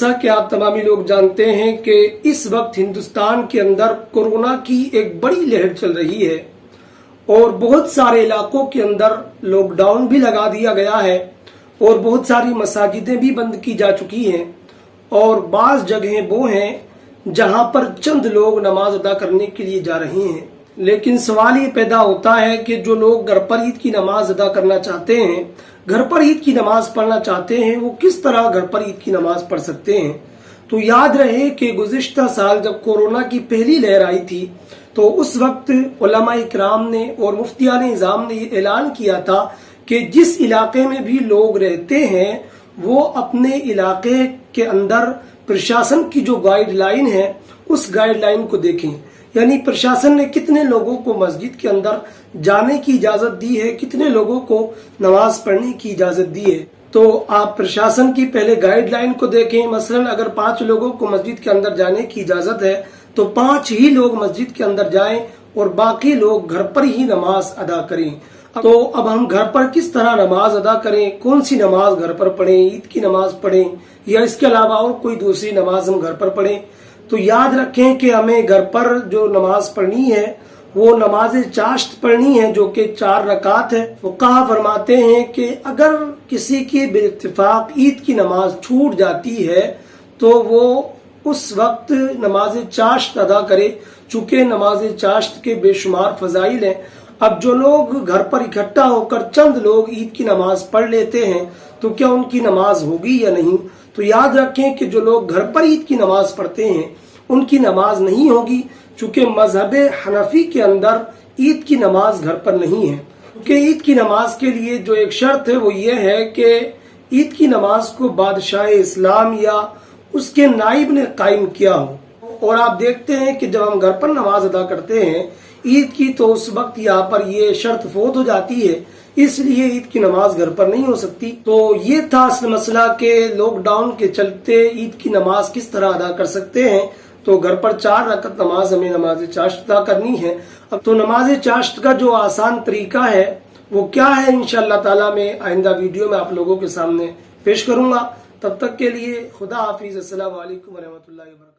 जैसा कि आप तमामी लोग जानते हैं कि इस वक्त हिंदुस्तान के अंदर कोरोना की एक बड़ी लहर चल रही है और बहुत सारे इलाकों के अंदर लॉकडाउन भी लगा दिया गया है और बहुत सारी मसाजिदें भी बंद की जा चुकी हैं और बाज़ जगहें वो हैं जहां पर चंद लोग नमाज अदा करने के लिए जा रहे हैं। लेकिन सवाल ये पैदा होता है कि जो लोग घर पर ईद की नमाज अदा करना चाहते हैं, घर पर ईद की नमाज पढ़ना चाहते हैं, वो किस तरह घर पर ईद की नमाज पढ़ सकते हैं। तो याद रहे कि गुज़िश्ता साल जब कोरोना की पहली लहर आई थी तो उस वक्त उलमा इकराम ने और मुफ्तियान निज़ाम ने ये ऐलान किया था कि जिस इलाके में भी लोग रहते हैं वो अपने इलाके के अंदर प्रशासन की जो गाइडलाइन है उस गाइडलाइन को देखें। यानी प्रशासन ने कितने लोगों को मस्जिद के अंदर जाने की इजाजत दी है, कितने लोगों को नमाज पढ़ने की इजाजत दी है। तो आप प्रशासन की पहले गाइडलाइन को देखें। मसलन अगर 5 लोगों को मस्जिद के अंदर जाने की इजाजत है तो 5 ही लोग मस्जिद के अंदर जाएं और बाकी लोग घर पर ही नमाज अदा करें। तो अब हम घर पर किस तरह नमाज अदा करें, कौन सी नमाज घर पर पढ़ें, ईद की नमाज पढ़ें या इसके अलावा और कोई दूसरी नमाज हम घर पर पढ़ें। तो याद रखें कि हमें घर पर जो नमाज पढ़नी है वो नमाज चाश्त पढ़नी है जो कि 4 रकात है। फुक़हा फरमाते हैं कि अगर किसी की बेइत्तेफाक ईद की नमाज छूट जाती है तो वो उस वक्त नमाज चाश्त अदा करे, चूंकि नमाज चाश्त के बेशुमार फजाइल हैं। अब जो लोग घर पर इकट्ठा होकर चंद लोग ईद की नमाज पढ़ लेते हैं तो क्या उनकी नमाज होगी या नहीं। तो याद रखें कि जो लोग घर पर ईद की नमाज पढ़ते हैं उनकी नमाज नहीं होगी, चूंकि मजहब हनफी के अंदर ईद की नमाज घर पर नहीं है। क्योंकि ईद की नमाज के लिए जो एक शर्त है वो ये है कि ईद की नमाज को बादशाह इस्लाम या उसके नाइब ने कायम किया हो। और आप देखते हैं कि जब हम घर पर नमाज अदा करते हैं ईद की तो उस वक्त यहाँ पर ये शर्त फौत हो जाती है, इसलिए ईद की नमाज घर पर नहीं हो सकती। तो ये था असल मसला के लॉकडाउन के चलते ईद की नमाज किस तरह अदा कर सकते हैं। तो घर पर 4 रकात नमाज हमें नमाज चाश्त अदा करनी है। अब तो नमाज चाश्त का जो आसान तरीका है वो क्या है, इंशाअल्लाह ताला मैं आइंदा वीडियो में आप लोगों के सामने पेश करूंगा। तब तक के लिए खुदा हाफिज, अस्सलाम वालेकुम व रहमतुल्लाहि व बरकातहू।